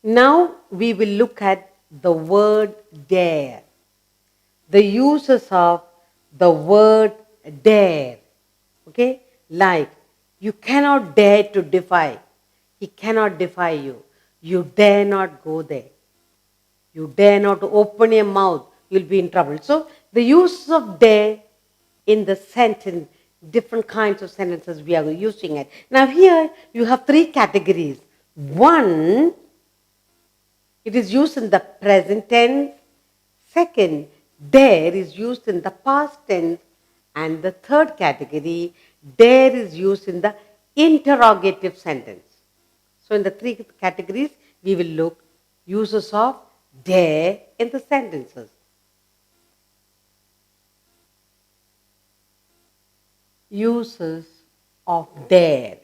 Now we will look at the word dare. The uses of the word dare. Okay? Like, you cannot dare to defy. He cannot defy you. You dare not go there. You dare not open your mouth. You'll be in trouble. So, the use of dare in the sentence, different kinds of sentences we are using it. Now, here you have three categories. One, it is used in the present tense. Second, dare is used in the past tense. And the third category, dare is used in the interrogative sentence. So in the three categories, we will look uses of dare in the sentences. Uses of dare.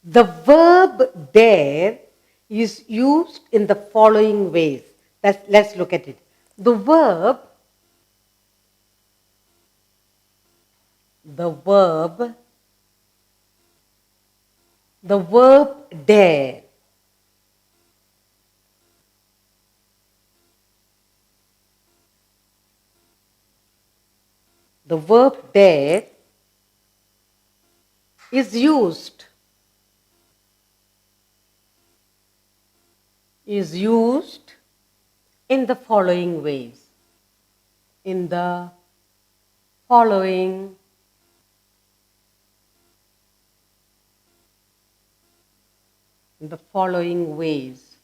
The verb dare is used in the following ways. Let's look at it. The verb, the verb, the verb dare. The verb dare is used in the following ways. In the following ways.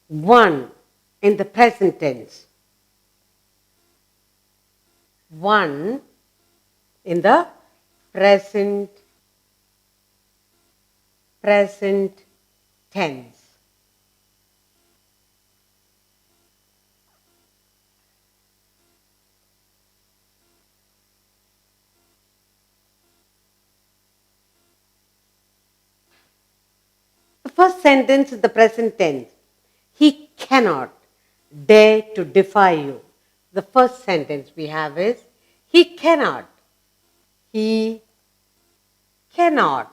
One, in the present tense. One, in the present tense. The first sentence is the present tense. He cannot dare to defy you. The first sentence we have is, he cannot. He cannot.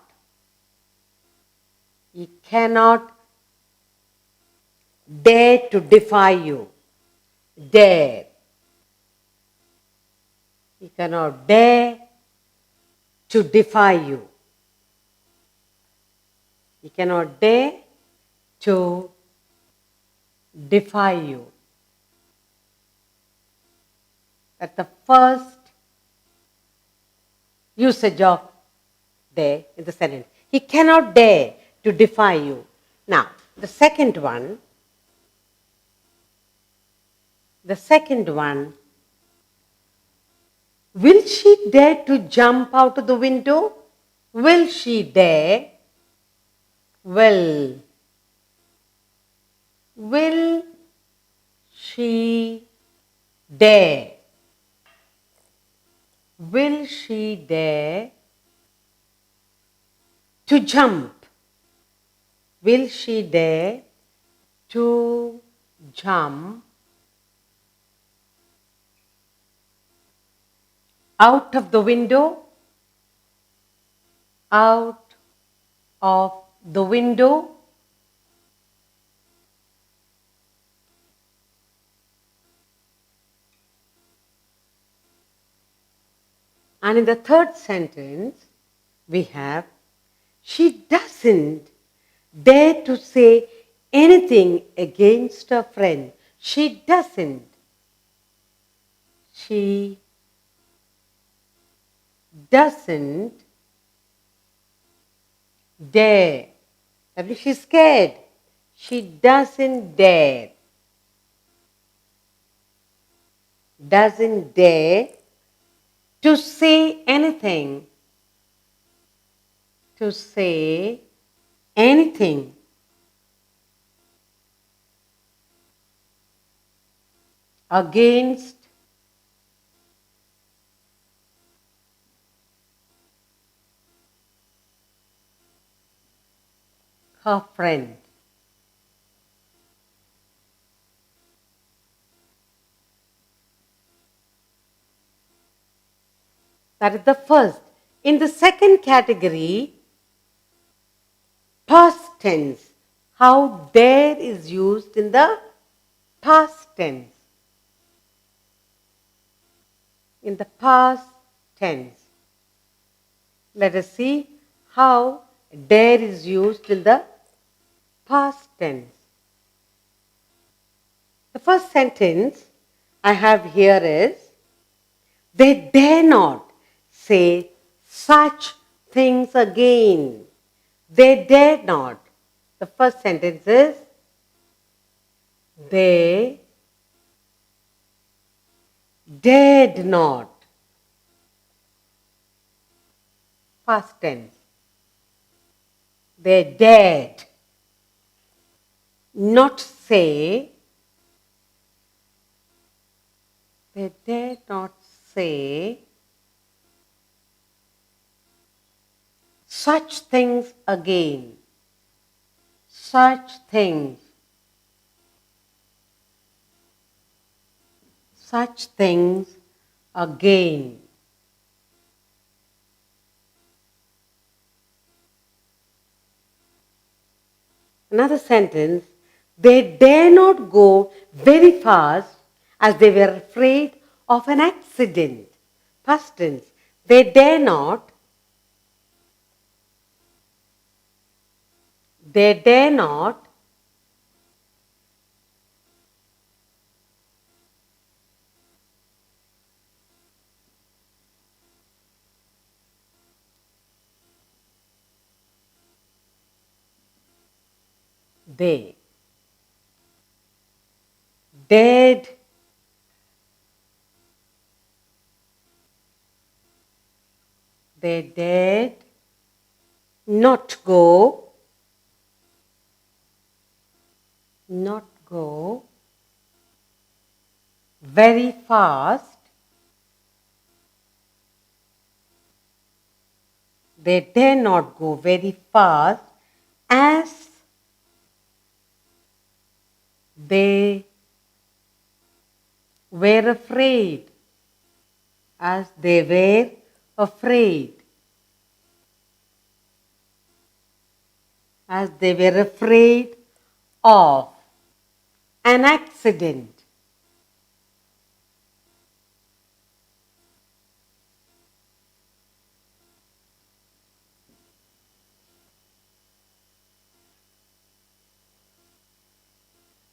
He cannot dare to defy you. Dare. He cannot dare to defy you. He cannot dare to defy you. That's the first usage of dare in the sentence. He cannot dare to defy you. Now, the second one, will she dare to jump out of the window? Will she dare? Will she dare? Will she dare to jump? Will she dare to jump out of the window? Out of the window? And in the third sentence, we have, she doesn't dare to say anything against her friend. She doesn't. She doesn't dare. That means she's scared. She doesn't dare. Doesn't dare to say anything. To say anything against her friend. That is the first. In the second category, past tense. How dare is used in the past tense. In the past tense. Let us see how dare is used in the past tense. The first sentence I have here is, they dare not say such things again. They dare not. The first sentence is, they dared not. Past tense. They dared not say, they dared not say such things again. Such things. Such things again. Another sentence, they dare not go very fast as they were afraid of an accident. Past tense, they dare not. They dare not. They dared not go very fast. They dare not go very fast as they were afraid. As they were afraid. As they were afraid of an accident.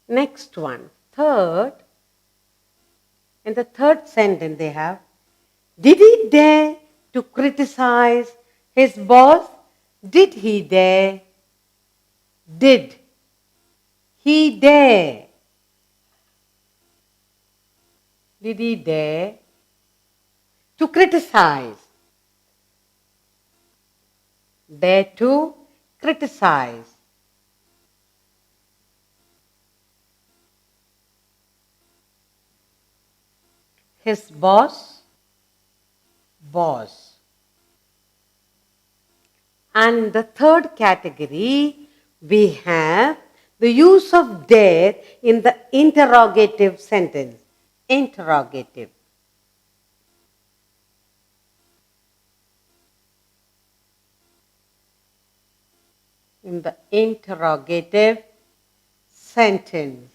Next one, third. In the third sentence they have, did he dare to criticize his boss? Did he dare? Did he dare? Did he dare to criticize? Dare to criticize. His boss. And the third category, we have the use of dare in the interrogative sentence. Interrogative. In the interrogative sentence.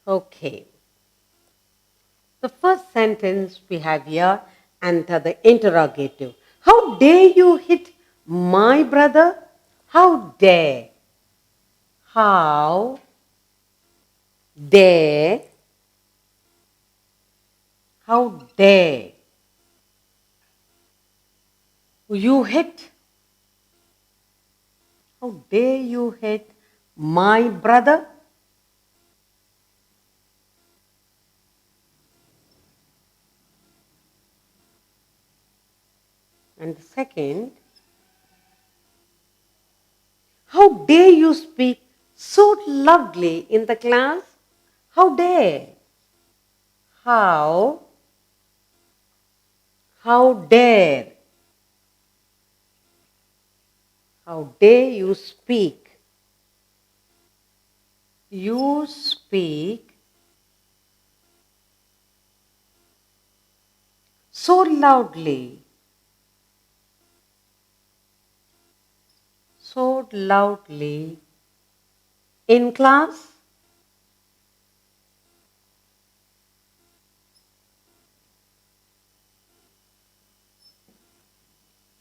Okay. The first sentence we have here under the interrogative. How dare you hit my brother? How dare? How dare? How dare you hit? How dare you hit my brother? And the second, How dare you speak so loudly in the class? How dare? How? How dare? How dare you speak? You speak so loudly, so loudly in class.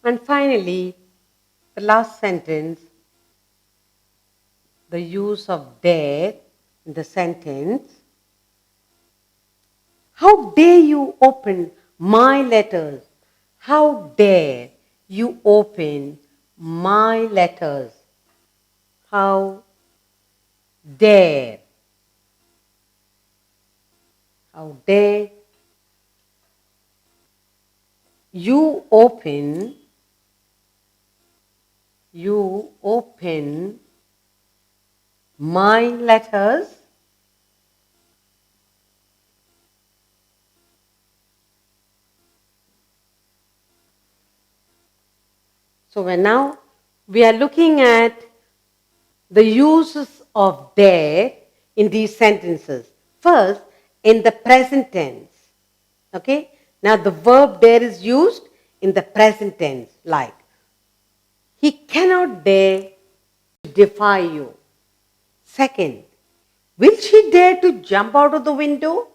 And finally, the last sentence, the use of dare in the sentence. How dare you open my letters? How dare you open my letters? How dare? How dare you open my letters? So now we are looking at the uses of dare in these sentences. First, in the present tense. Okay? Now the verb dare is used in the present tense, like he cannot dare to defy you. Second, will she dare to jump out of the window?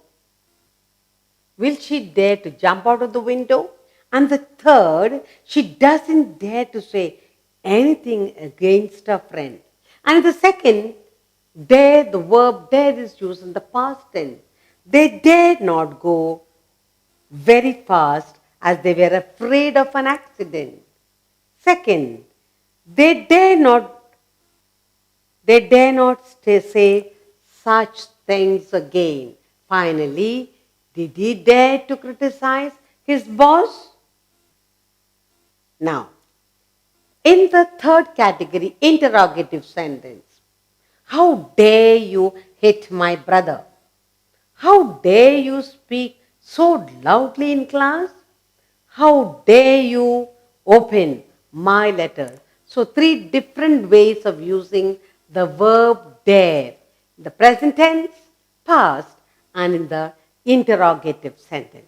Will she dare to jump out of the window? And the third, she doesn't dare to say anything against her friend. And the second, dare, the verb dare is used in the past tense. They dared not go very fast as they were afraid of an accident. Second, they dare not say such things again. Finally, did he dare to criticize his boss? Now, in the third category, interrogative sentence. How dare you hit my brother? How dare you speak so loudly in class? How dare you open my letter? So, three different ways of using the verb dare. In the present tense, past, and in the interrogative sentence.